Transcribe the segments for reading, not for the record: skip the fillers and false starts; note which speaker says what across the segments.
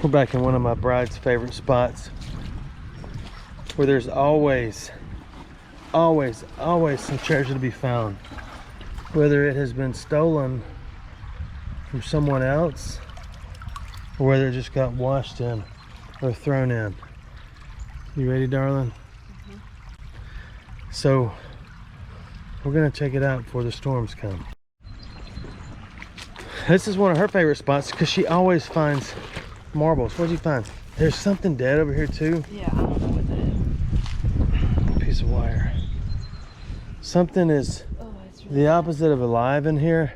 Speaker 1: We're back in one of my bride's favorite spots where there's always some treasure to be found. Whether it has been stolen from someone else or whether it just got washed in or thrown in. You ready, darling? Mm-hmm. So we're gonna check it out before the storms come. This is one of her favorite spots because she always finds marbles. What'd you find? There's something dead over here too.
Speaker 2: Yeah, I don't know what that is.
Speaker 1: Piece of wire. Something is really the opposite of alive in here,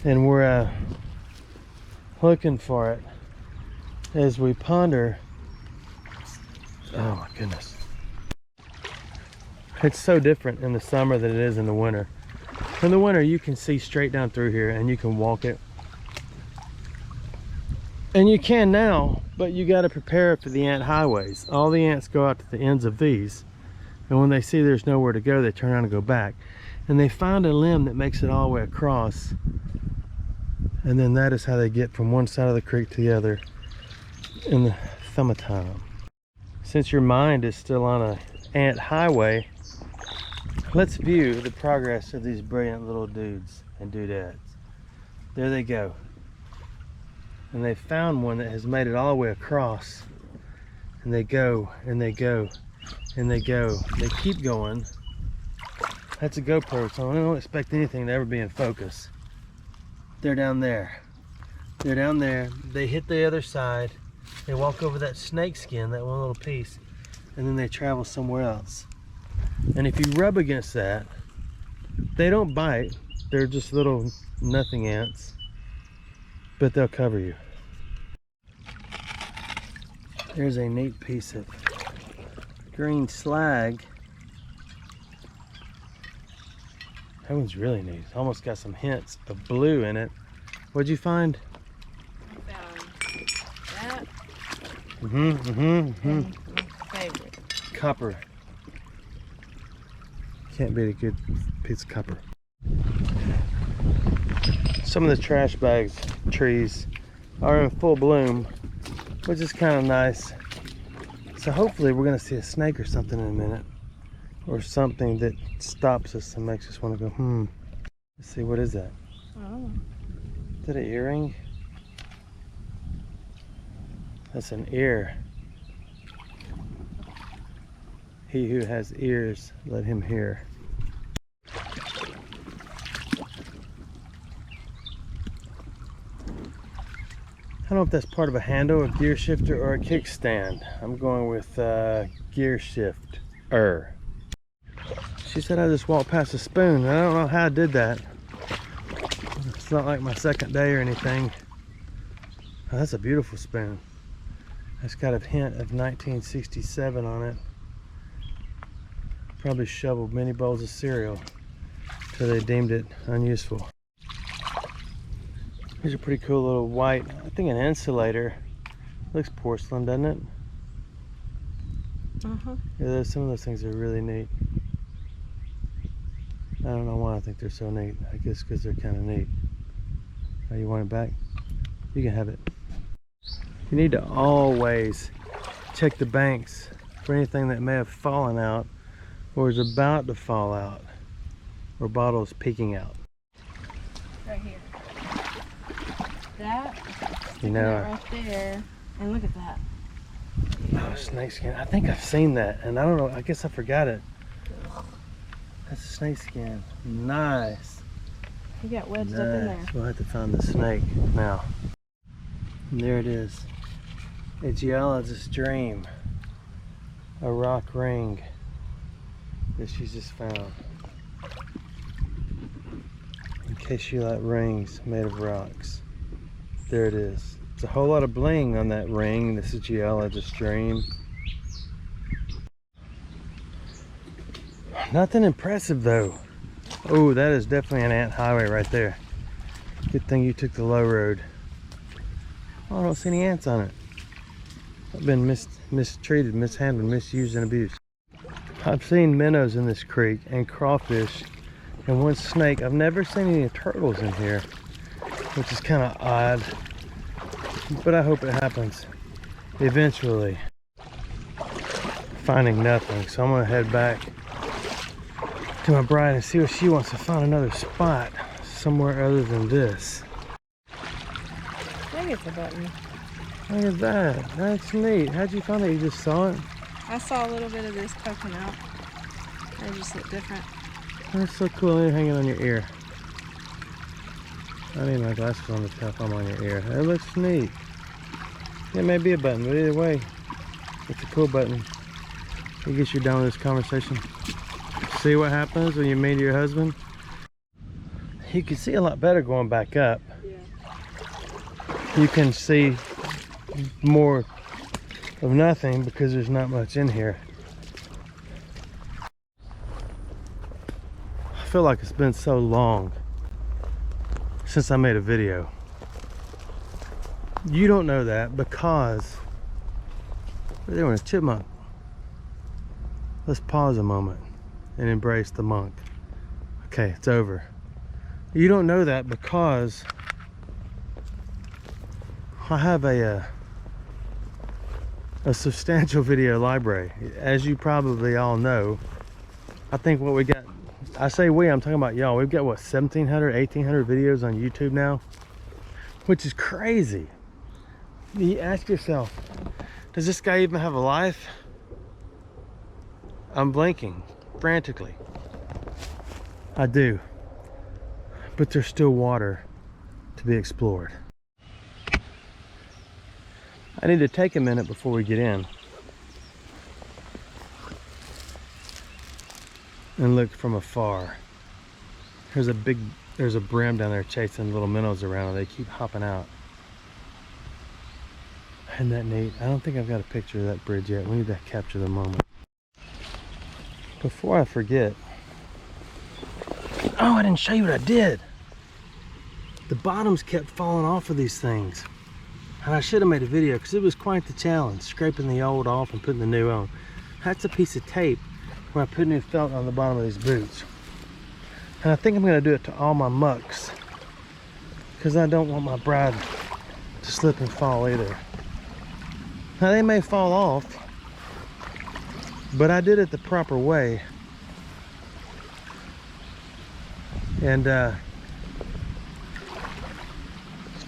Speaker 1: and we're looking for it as we ponder. Oh my goodness. It's so different in the summer than it is in the winter. In the winter, you can see straight down through here and you can walk it. And you can now, but you got to prepare for the ant highways. All the ants go out to the ends of these, and when they see there's nowhere to go, they turn around and go back. And they find a limb that makes it all the way across, and then that is how they get from one side of the creek to the other in the summertime. Since your mind is still on an ant highway, let's view the progress of these brilliant little dudes and dudettes. There they go. And they found one that has made it all the way across. And they go, and they go, and they go. They keep going. That's a GoPro, so I don't expect anything to ever be in focus. They're down there. They're down there. They hit the other side. They walk over that snake skin, that one little piece, and then they travel somewhere else. And if you rub against that, they don't bite. They're just little nothing ants, but they'll cover you. There's a neat piece of green slag. That one's really neat. It's almost got some hints of blue in it. What'd you find?
Speaker 2: I found that. My favorite.
Speaker 1: Copper. Can't beat a good piece of copper. Some of the trash bags trees are in full bloom, which is kind of nice. So hopefully we're gonna see a snake or something in a minute, or something that stops us and makes us want to go, Let's see, what is that?
Speaker 2: I don't know.
Speaker 1: Is that an earring? That's an ear. He who has ears, let him hear. I don't know if that's part of a handle, a gear shifter, or a kickstand. I'm going with gear shifter. She said I just walked past a spoon. I don't know how I did that. It's not like my second day or anything. Oh, that's a beautiful spoon. It's got a hint of 1967 on it. Probably shoveled many bowls of cereal till they deemed it unuseful. Here's a pretty cool little white, I think an insulator. Looks porcelain, doesn't it? Yeah, some of those things are really neat. I don't know why I think they're so neat. I guess because they're kind of neat. Oh, you want it back? You can have it. You need to always check the banks for anything that may have fallen out or is about to fall out, or bottles peeking out.
Speaker 2: Right here. That,
Speaker 1: you know,
Speaker 2: right there, and look at that.
Speaker 1: Oh, snake skin. I think I've seen that, and I don't know, I guess I forgot it. That's a snake skin. Nice.
Speaker 2: You got wedged up in there.
Speaker 1: We'll have to find the snake now. And there it is. A geologist's dream. A rock ring that she's just found. In case you like rings made of rocks. There it is. It's a whole lot of bling on that ring. This is geologist's dream. Nothing impressive though. Oh, that is definitely an ant highway right there. Good thing you took the low road. Oh, I don't see any ants on it. I've been mistreated, mishandled, misused, and abused. I've seen minnows in this creek and crawfish and one snake. I've never seen any turtles in here, which is kind of odd. but I hope it happens eventually. Finding nothing, so I'm gonna head back to my bride and see if she wants to find another spot somewhere other than this.
Speaker 2: I think it's a button.
Speaker 1: Look at that. That's neat. How'd you find it? You just saw it?
Speaker 2: I saw a little bit of this poking out. They just look different.
Speaker 1: That's so cool. They're hanging on your ear. I need my glasses on to tell if I'm on your ear. That looks neat. It may be a button, but either way, it's a cool button. I guess you're done with this conversation. See what happens when you meet your husband? You can see a lot better going back up.
Speaker 2: Yeah.
Speaker 1: You can see more of nothing because there's not much in here. I feel like it's been so long since I made a video. You don't know that because there was a chipmunk. Let's pause a moment and embrace the monk. Okay, it's over. You don't know that because I have a substantial video library. As you probably all know, I think what we got, I say we, I'm talking about y'all, we've got what, 1,700, 1,800 videos on YouTube now, which is crazy. You ask yourself, does this guy even have a life? I'm blinking frantically. I do, but there's still water to be explored. I need to take a minute before we get in and look from afar. There's a brim down there chasing little minnows around. They keep hopping out. Isn't that neat? I don't think I've got a picture of that bridge yet. We need to capture the moment. Before I forget, oh, I didn't show you what I did. The bottoms kept falling off of these things. And I should have made a video because it was quite the challenge, scraping the old off and putting the new on. That's a piece of tape where I put new felt on the bottom of these boots. And I think I'm going to do it to all my mucks because I don't want my bride to slip and fall either. Now they may fall off, but I did it the proper way. And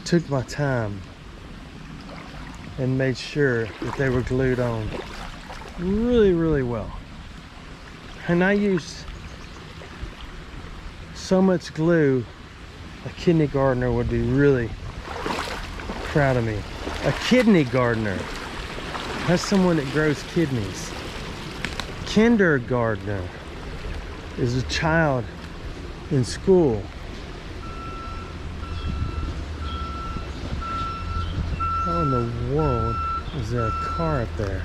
Speaker 1: took my time and made sure that they were glued on really, really well. And I used so much glue, a kidney gardener would be really proud of me. A kidney gardener. That's someone that grows kidneys. Kindergartner is a child in school. How in the world is there a car up there?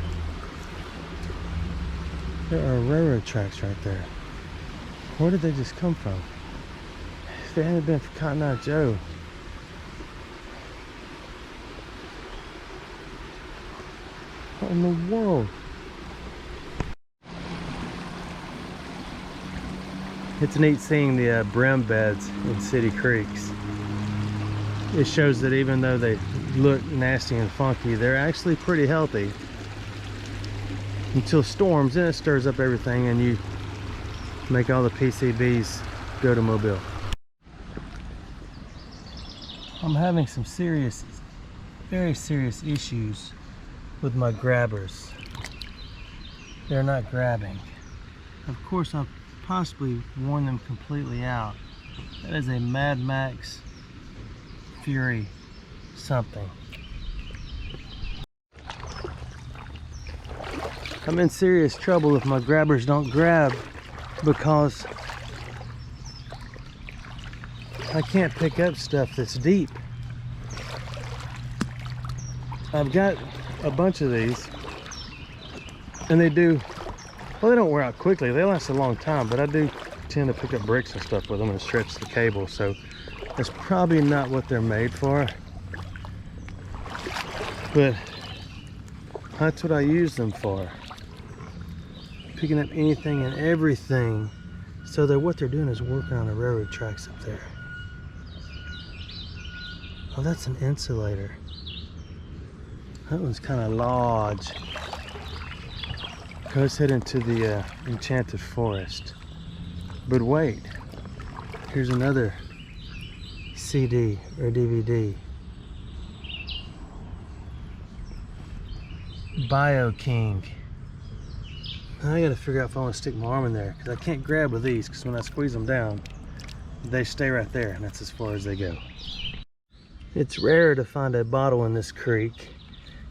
Speaker 1: There are railroad tracks right there. Where did they just come from? If it hadn't been for Cotton Eye Joe. What in the world? It's neat seeing the brim beds in city creeks. It shows that even though they look nasty and funky, they're actually pretty healthy. Until storms, then it stirs up everything and you make all the PCBs go to Mobile. I'm having some serious, very serious issues with my grabbers. They're not grabbing. Of course, I've possibly worn them completely out. That is a Mad Max Fury something. I'm in serious trouble if my grabbers don't grab because I can't pick up stuff that's deep. I've got a bunch of these and they do, well, they don't wear out quickly. They last a long time, but I do tend to pick up bricks and stuff with them and stretch the cable. So that's probably not what they're made for. But that's what I use them for. Picking up anything and everything. So that what they're doing is working on the railroad tracks up there. Oh, that's an insulator. That one's kind of large. Let's head into the enchanted forest. But wait, here's another CD or DVD. Bio King. I gotta figure out if I want to stick my arm in there, because I can't grab with these, because when I squeeze them down, they stay right there, and that's as far as they go. It's rare to find a bottle in this creek,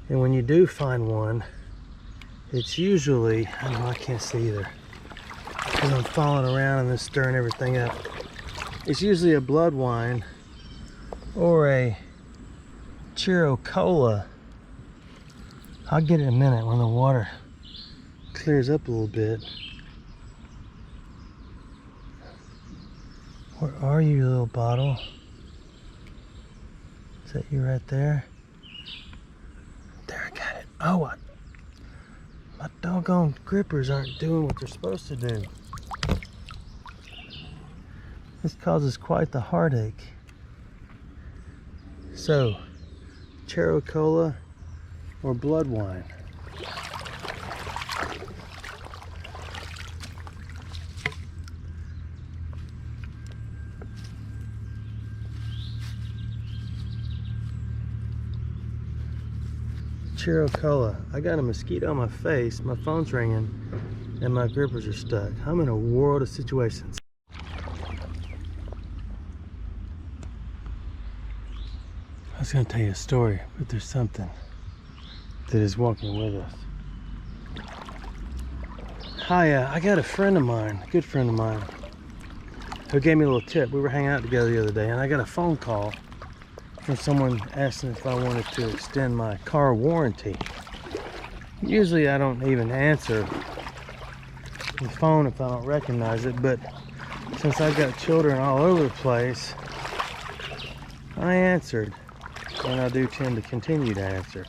Speaker 1: and when you do find one, it's usually, I can't see either, because I'm falling around and then stirring everything up. It's usually a blood wine or a Chiro Cola. I'll get it in a minute when the water clears up a little bit. Where are you, little bottle? Is that you right there? There, I got it. Oh, my doggone grippers aren't doing what they're supposed to do. This causes quite the heartache. So, Chiro Cola or blood wine? Chiro Cola. I got a mosquito on my face, my phone's ringing, and my grippers are stuck. I'm in a world of situations. I was going to tell you a story, but there's something that is walking with us. Hi, I got a friend of mine, a good friend of mine, who gave me a little tip. We were hanging out together the other day, and I got a phone call from someone asking if I wanted to extend my car warranty. Usually I don't even answer the phone if I don't recognize it, but since I've got children all over the place, I answered, and I do tend to continue to answer.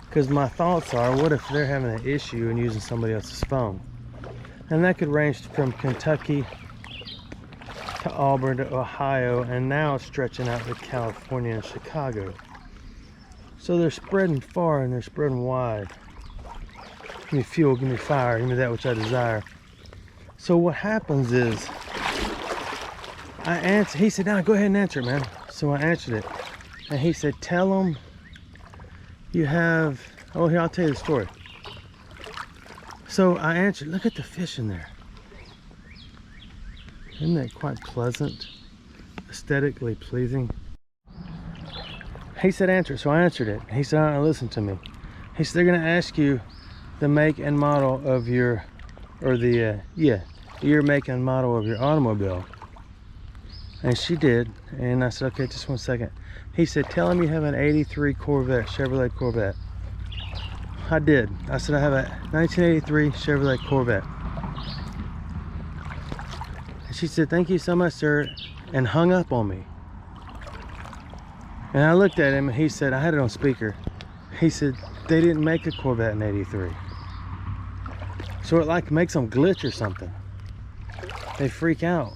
Speaker 1: Because my thoughts are, what if they're having an issue and using somebody else's phone? And that could range from Kentucky to Auburn to Ohio, and now stretching out to California and Chicago. So they're spreading far and they're spreading wide. Give me fuel, give me fire, give me that which I desire. So what happens is, I answer. He said, "No, go ahead and answer it, man." So I answered it, and he said, "Tell them you have." Oh, here, I'll tell you the story. So I answered. Look at the fish in there. Isn't that quite pleasant? Aesthetically pleasing. He said answer it, so I answered it. He said, listen to me. He said, they're gonna ask you the make and model of your, or the, year, make and model of your automobile. And she did, and I said, okay, just 1 second. He said, tell him you have an 83 Corvette, Chevrolet Corvette. I did. I said, I have a 1983 Chevrolet Corvette. She said, thank you so much, sir, and hung up on me. And I looked at him, and he said, I had it on speaker. He said, they didn't make a Corvette in '83. So it like makes them glitch or something. They freak out.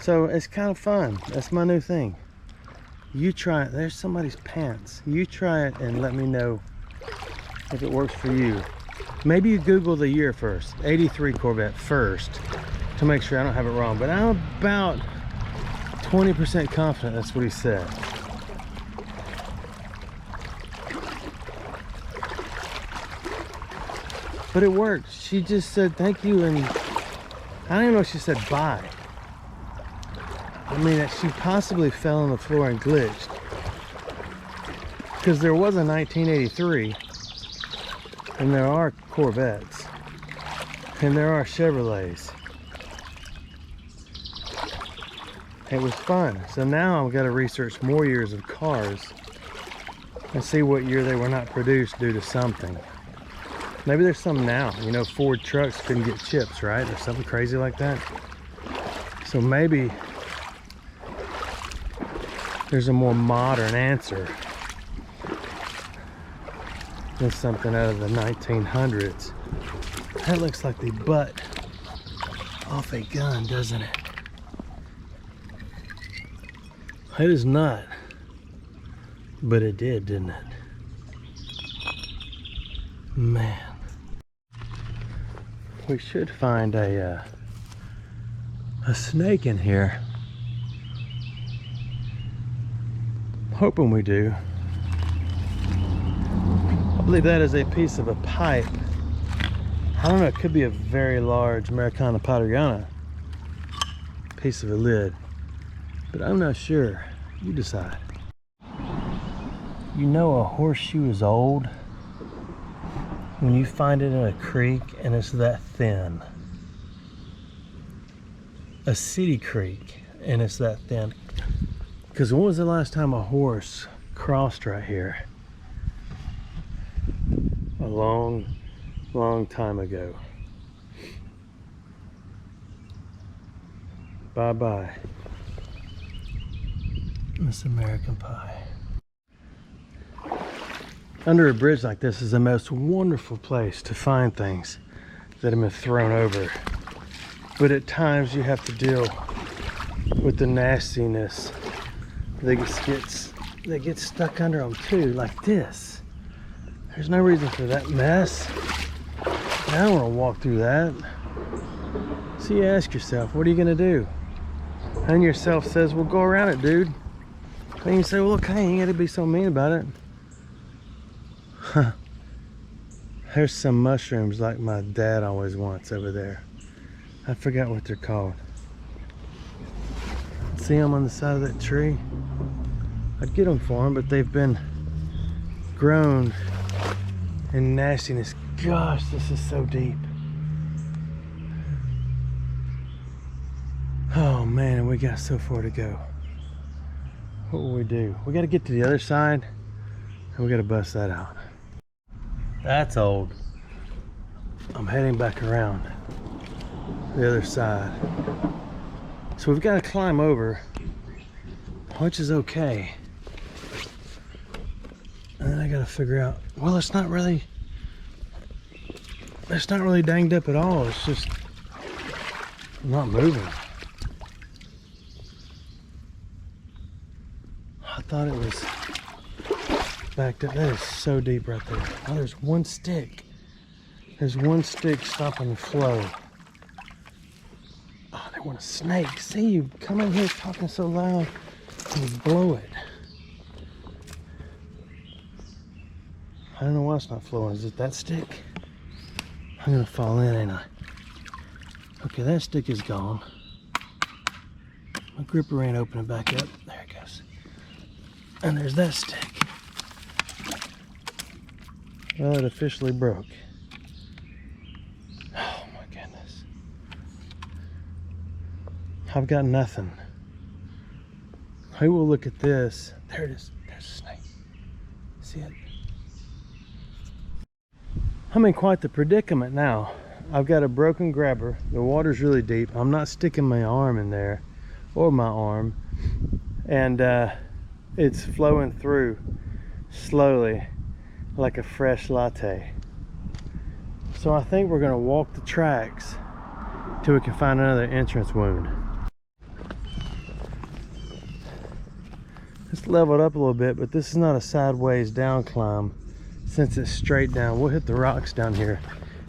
Speaker 1: So it's kind of fun. That's my new thing. You try it. There's somebody's pants. You try it and let me know if it works for you. Maybe you Google the year first, 83 Corvette first, to make sure I don't have it wrong. But I'm about 20% confident that's what he said. But it worked. She just said thank you, and I don't even know if she said bye. I mean, she possibly fell on the floor and glitched. Because there was a 1983. And there are Corvettes, and there are Chevrolets. It was fun. So now I've got to research more years of cars and see what year they were not produced due to something. Maybe there's some now. You know, Ford trucks couldn't get chips, right? Or something crazy like that. So maybe there's a more modern answer than something out of the 1900s. That looks like the butt off a gun, doesn't it? It is not. But it did, didn't it? Man. We should find a snake in here. Hoping we do. I believe that is a piece of a pipe. I don't know, it could be a very large Americana Padriana piece of a lid, but I'm not sure. You decide. You know a horseshoe is old when you find it in a creek and it's that thin. A city creek and it's that thin. Because when was the last time a horse crossed right here? A long time ago. Bye-bye, Miss American Pie. Under a bridge like this is the most wonderful place to find things that have been thrown over. But at times you have to deal with the nastiness that gets stuck under them too, like this. There's no reason for that mess. I don't want to walk through that. So you ask yourself, what are you gonna do? And yourself says, well, go around it, dude. And you say, well, okay, you ain't gotta be so mean about it. Huh. There's some mushrooms like my dad always wants over there. I forgot what they're called. See them on the side of that tree? I'd get them for them, but they've been grown in nastiness. Gosh, this is so deep. Oh man, and we got so far to go. What will we do? We got to get to the other side and we got to bust that out. That's old. I'm heading back around the other side. So we've got to climb over, which is okay. And then I got to figure out, well, it's not really danged up at all. It's just not moving. I thought it was backed up. That is so deep right there. Oh, there's one stick. There's one stick stopping the flow. Oh, they want a snake. See, you come in here talking so loud and you blow it. I don't know why it's not flowing. Is it that stick? I'm gonna fall in, ain't I? Okay, that stick is gone. My gripper ain't opening back up. There it goes. And there's that stick. Well, it officially broke. Oh my goodness. I've got nothing. I will look at this. There it is. There's a snake. See it? I'm in quite the predicament now. I've got a broken grabber. The water's really deep. I'm not sticking my arm in there, or my arm. And it's flowing through slowly like a fresh latte. So I think we're gonna walk the tracks till we can find another entrance wound. It's leveled up a little bit, but this is not a sideways down climb. Since it's straight down, we'll hit the rocks down here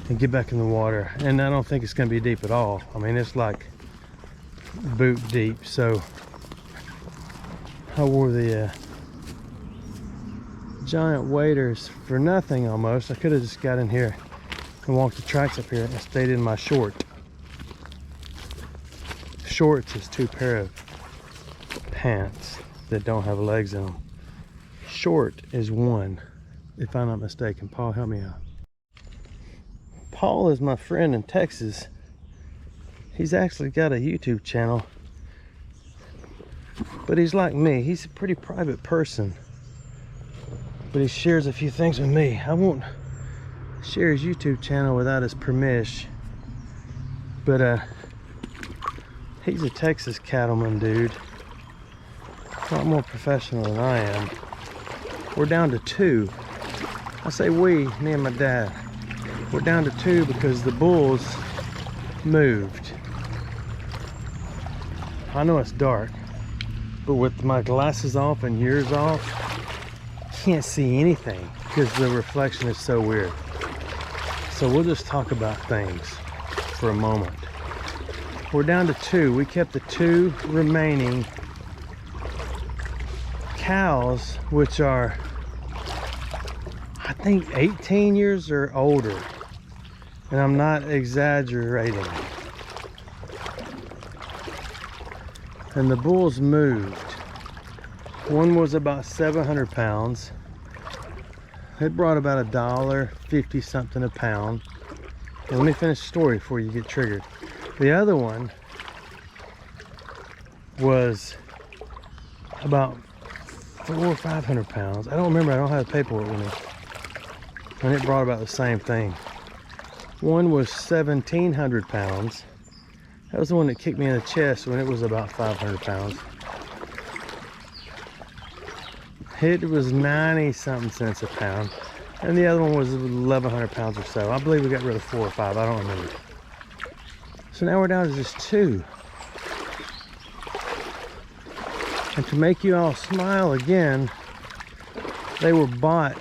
Speaker 1: and get back in the water. And I don't think it's gonna be deep at all. I mean, it's like boot deep. So I wore the giant waders for nothing almost. I could have just got in here and walked the tracks up here and stayed in my short. Shorts is two pair of pants that don't have legs in them. Short is one, if I'm not mistaken. Paul, help me out. Paul is my friend in Texas. He's actually got a YouTube channel, but he's like me. He's a pretty private person, but he shares a few things with me. I won't share his YouTube channel without his permission, but he's a Texas cattleman dude, a lot more professional than I am. We're down to 2. I say we, me and my dad. We're down to 2 because the bulls moved. I know it's dark, but with my glasses off and yours off, can't see anything because the reflection is so weird. So we'll just talk about things for a moment. We're down to 2. We kept the 2 remaining cows, which are, I think, 18 years or older. And I'm not exaggerating. And the bulls moved. One was about 700 pounds. It brought about $1.50 something a pound. And let me finish the story before you get triggered. The other one was about 400 or 500 pounds. I don't remember. I don't have the paperwork with me. And it brought about the same thing. One was 1,700 pounds. That was the one that kicked me in the chest when it was about 500 pounds. It was 90 something cents a pound. And the other one was 1,100 pounds or so. I believe we got rid of 4 or 5. I don't remember. So now we're down to just 2. And to make you all smile again, they were bought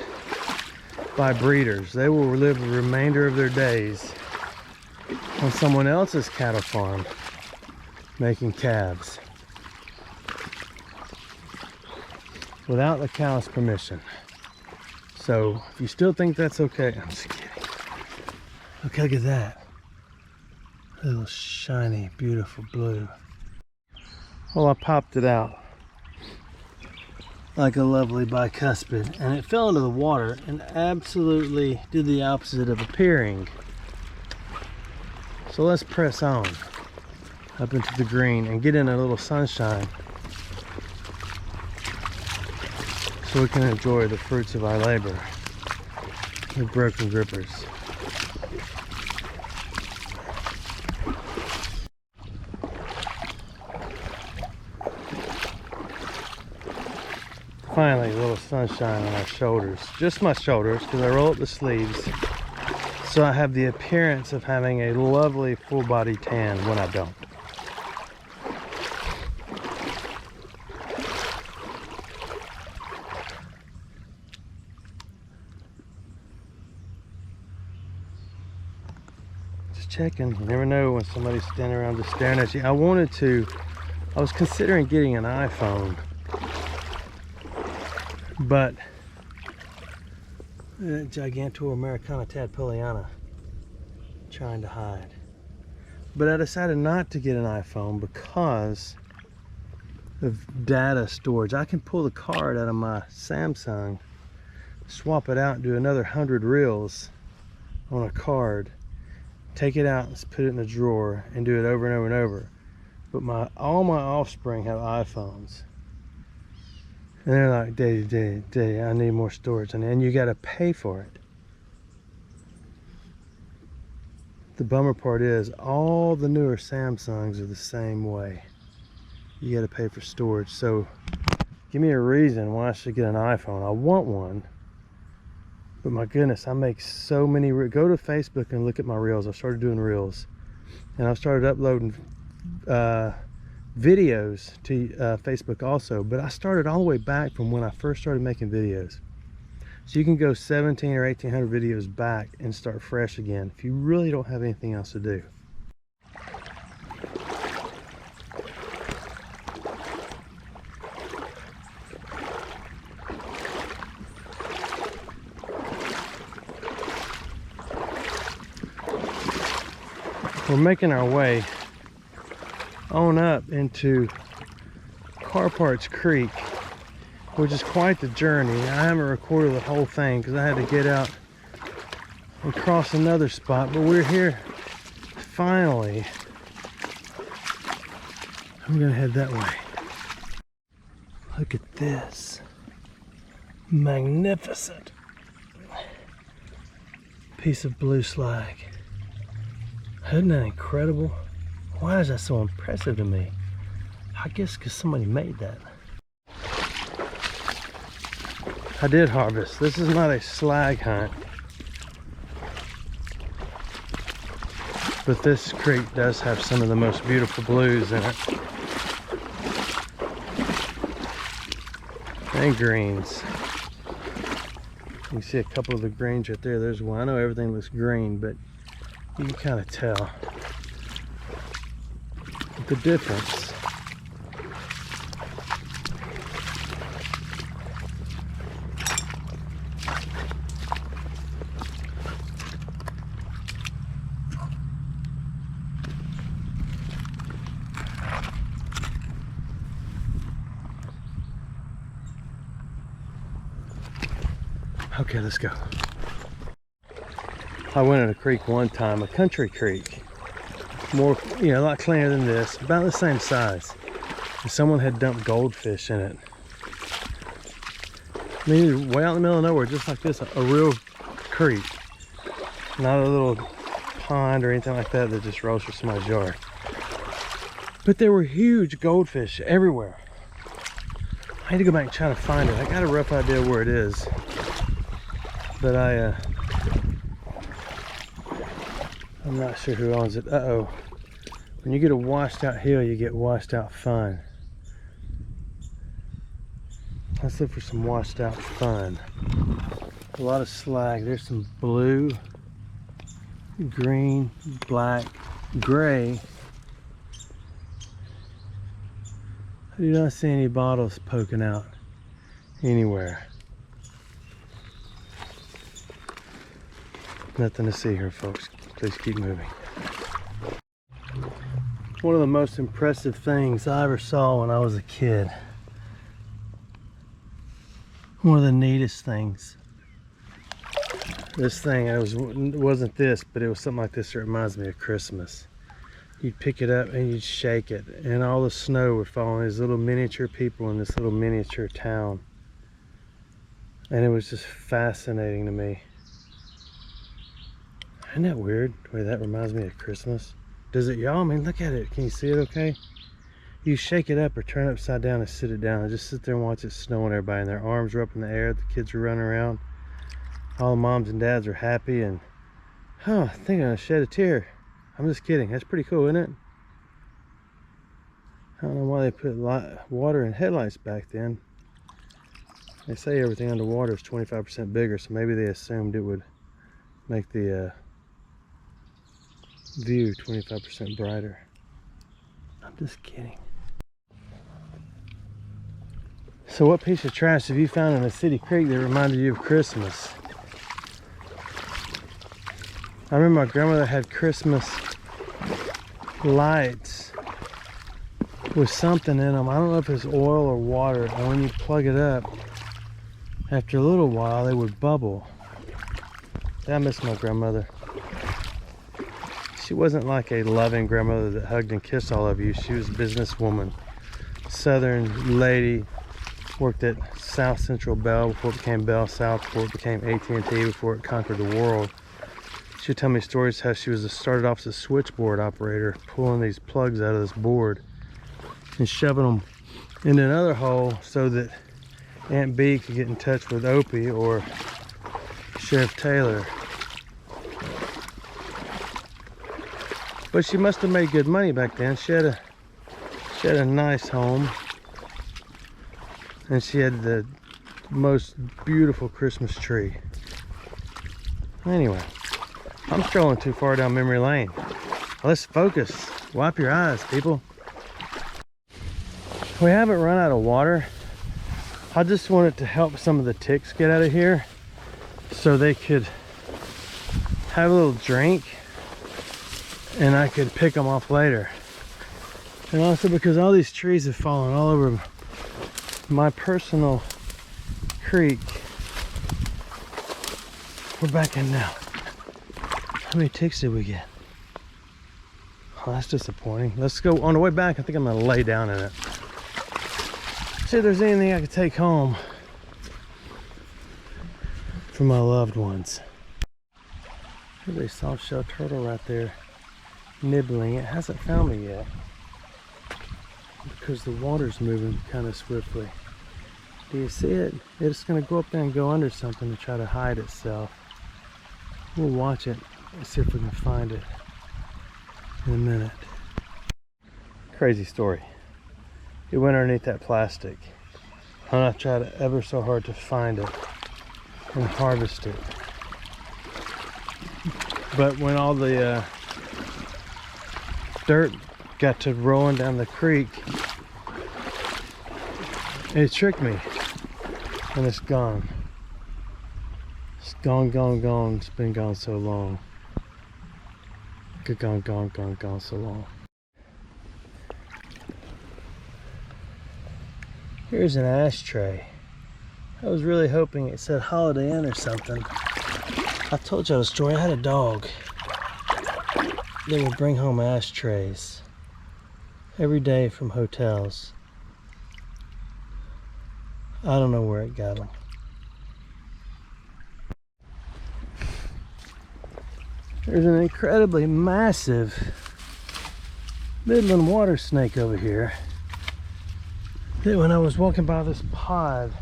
Speaker 1: by breeders. They will live the remainder of their days on someone else's cattle farm making calves without the cow's permission. So if you still think that's okay, I'm just kidding. Okay, look at that. A little shiny, beautiful blue. Well, I popped it out like a lovely bicuspid, and it fell into the water and absolutely did the opposite of appearing. So let's press on up into the green and get in a little sunshine so we can enjoy the fruits of our labor with broken grippers. Finally, a little sunshine on our shoulders. Just my shoulders, because I roll up the sleeves so I have the appearance of having a lovely full body tan when I don't. Just checking. You never know when somebody's standing around just staring at you. I was considering getting an iPhone, but Gigantor Americana Tadpoleana trying to hide. But I decided not to get an iPhone because of data storage. I can pull the card out of my Samsung, swap it out and do another 100 reels on a card, take it out and put it in a drawer and do it over and over and over. But all my offspring have iPhones. And they're like, Daddy, I need more storage. And you got to pay for it. The bummer part is all the newer Samsungs are the same way. You got to pay for storage. So give me a reason why I should get an iPhone. I want one. But my goodness, I make so many. Go to Facebook and look at my reels. I started doing reels. And I started uploading videos to Facebook also, but I started all the way back from when I first started making videos. So you can go 17 or 1800 videos back and start fresh again if you really don't have anything else to do. We're making our way on up into Car Parts Creek, which is quite the journey. I haven't recorded the whole thing because I had to get out and cross another spot, but we're here finally. I'm gonna head that way. Look at this. Magnificent piece of blue slag. Isn't that incredible? Why is that so impressive to me? I guess because somebody made that. I did harvest. This is not a slag hunt, but this creek does have some of the most beautiful blues in it. And greens. You can see a couple of the greens right there. There's one. I know everything looks green, but you can kind of tell the difference. Okay, let's go. I went in a creek one time, a country creek. More, you know, a lot cleaner than this, about the same size. And someone had dumped goldfish in it. I mean, way out in the middle of nowhere, just like this, a real creek. Not a little pond or anything like that that just rolls through somebody's yard. But there were huge goldfish everywhere. I need to go back and try to find it. I got a rough idea where it is. But I'm not sure who owns it. Uh-oh. When you get a washed out hill, you get washed out fun. Let's look for some washed out fun. A lot of slag. There's some blue, green, black, gray. I do not see any bottles poking out anywhere. Nothing to see here, folks. Please keep moving. One of the most impressive things I ever saw when I was a kid. One of the neatest things. This thing, it wasn't this, but it was something like this. It reminds me of Christmas. You'd pick it up and you'd shake it, and all the snow would fall on these little miniature people in this little miniature town. And it was just fascinating to me. Isn't that weird? The way that reminds me of Christmas. Does it, y'all? I mean, look at it. Can you see it okay? You shake it up or turn it upside down and sit it down and just sit there and watch it snow on everybody. And their arms are up in the air. The kids are running around. All the moms and dads are happy. And, I think I'm going to shed a tear. I'm just kidding. That's pretty cool, isn't it? I don't know why they put water in headlights back then. They say everything underwater is 25% bigger, so maybe they assumed it would make the view 25% brighter. I'm just kidding. So what piece of trash have you found in a city creek that reminded you of Christmas? I remember my grandmother had Christmas lights with something in them. I don't know if it's oil or water, and when you plug it up, after a little while they would bubble. I miss my grandmother. She wasn't like a loving grandmother that hugged and kissed all of you. She was a businesswoman, southern lady, worked at South Central Bell before it became Bell South, before it became AT&T, before it conquered the world. She'd tell me stories how she started off as a switchboard operator, pulling these plugs out of this board and shoving them in another hole so that Aunt B could get in touch with Opie or Sheriff Taylor. But she must have made good money back then. She had a nice home, and she had the most beautiful Christmas tree. Anyway, I'm strolling too far down memory lane. Let's focus. Wipe your eyes, people. We haven't run out of water. I just wanted to help some of the ticks get out of here so they could have a little drink and I could pick them off later. And also because all these trees have fallen all over my personal creek. We're back in now. How many ticks did we get? Oh, that's disappointing. Let's go on the way back. I think I'm gonna lay down in it. See if there's anything I could take home for my loved ones. There's a soft-shell turtle right there nibbling. It hasn't found me yet because the water's moving kind of swiftly. Do you see it? It's going to go up there and go under something to try to hide itself. We'll watch it and see if we can find it in a minute. Crazy story. It went underneath that plastic. And I tried ever so hard to find it. and harvest it. But when all the dirt got to rolling down the creek, it tricked me, and it's gone. It's gone, gone, gone. It's been gone so long. Gone, gone, gone, gone so long. Here's an ashtray. I was really hoping it said Holiday Inn or something. I told y'all the story. I had a dog that would bring home ashtrays every day from hotels. I don't know where it got them. There's an incredibly massive Midland water snake over here that when I was walking by this pod,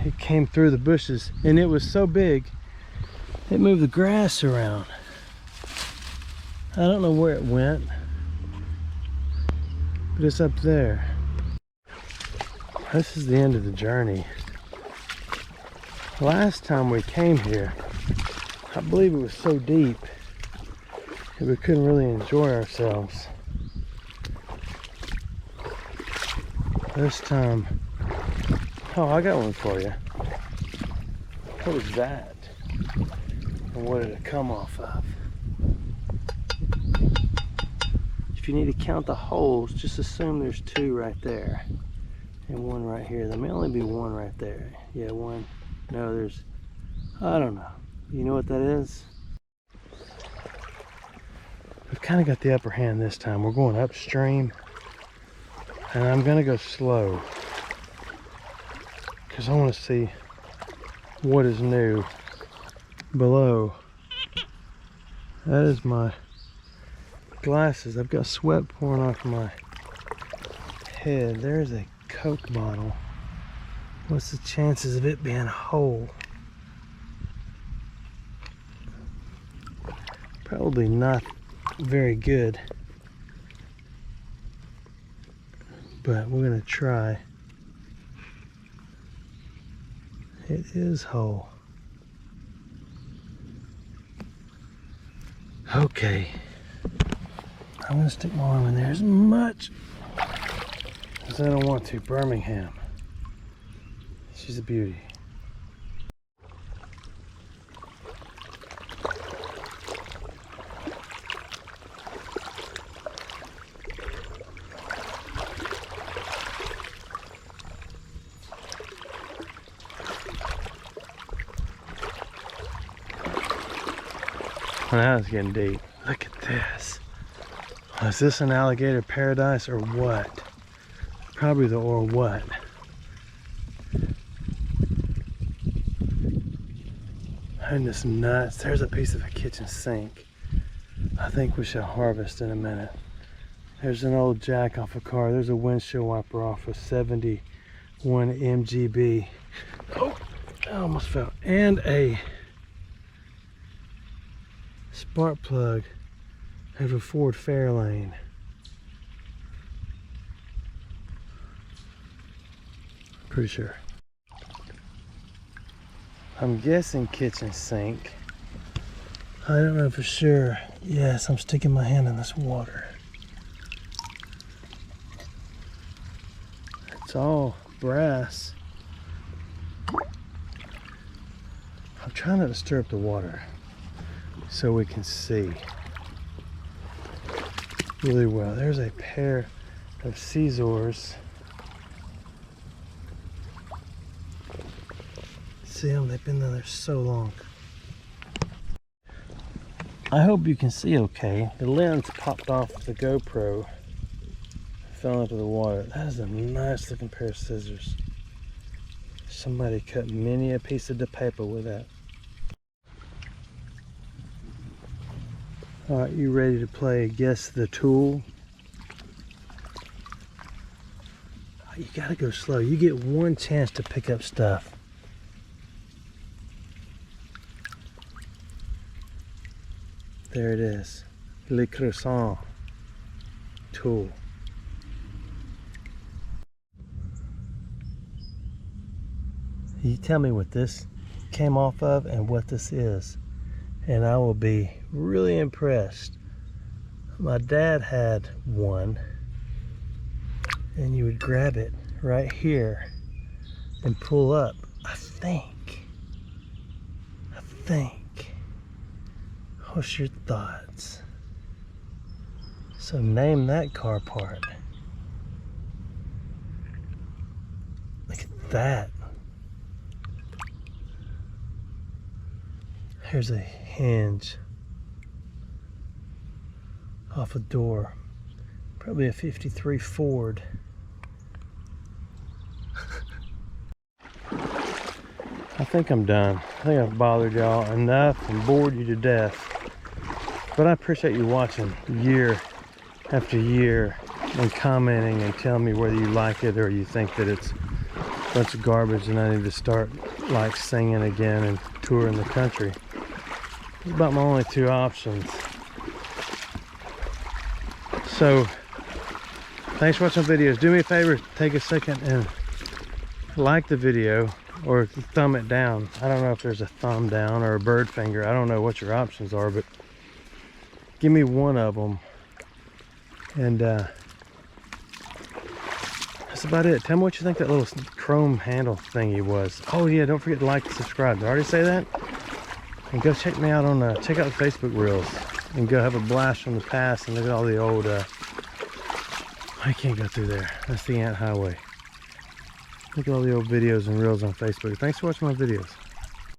Speaker 1: it came through the bushes, and it was so big it moved the grass around. I don't know where it went, but it's up there. This is the end of the journey. Last time we came here, I believe it was so deep that we couldn't really enjoy ourselves. This time, oh, I got one for you. What is that? And what did it come off of? If you need to count the holes, just assume there's 2 right there and 1 right here. There may only be 1 right there. Yeah, 1. No, there's, I don't know. You know what that is? We've kind of got the upper hand this time. We're going upstream, and I'm gonna go slow because I want to see what is new below. That is my glasses. I've got sweat pouring off my head. There's a Coke bottle. What's the chances of it being whole? Probably not very good, but we're gonna try. It is whole. Okay, I'm gonna stick my arm in there as much as I don't want to. Birmingham, she's a beauty. Now it's getting deep. Look at this. Is this an alligator paradise or what? Probably the or what. Goodness nuts. There's a piece of a kitchen sink. I think we shall harvest in a minute. There's an old jack off a car. There's a windshield wiper off a 71 MGB. Oh, I almost fell. And a spark plug out of a Ford Fairlane. Pretty sure. I'm guessing kitchen sink. I don't know for sure. Yes, I'm sticking my hand in this water. It's all brass. I'm trying not to stir up the water so we can see really well. There's a pair of scissors. See them? They've been there so long. I hope you can see okay. The lens popped off the GoPro, fell into the water. That is a nice looking pair of scissors. Somebody cut many a piece of the paper with that. All right, you ready to play Guess the Tool? You gotta go slow. You get one chance to pick up stuff. There it is. Le Croissant tool. You tell me what this came off of and what this is. And I will be really impressed. My dad had one, and you would grab it right here and pull up. I think. What's your thoughts? So name that car part. Look at that. Here's a hinge off a door. Probably a 53 Ford. I think I'm done. I think I've bothered y'all enough and bored you to death. But I appreciate you watching year after year and commenting and telling me whether you like it or you think that it's a bunch of garbage and I need to start like singing again and touring the country. It's about my only two options. So, thanks for watching my videos. Do me a favor, take a second and like the video or thumb it down. I don't know if there's a thumb down or a bird finger. I don't know what your options are, but give me one of them. And that's about it. Tell me what you think that little chrome handle thingy was. Oh yeah, don't forget to like and subscribe. Did I already say that? And go check me out on check out the Facebook Reels and go have a blast from the past and look at all the old I can't go through there. That's the Ant Highway. Look at all the old videos and reels on Facebook. Thanks for watching my videos.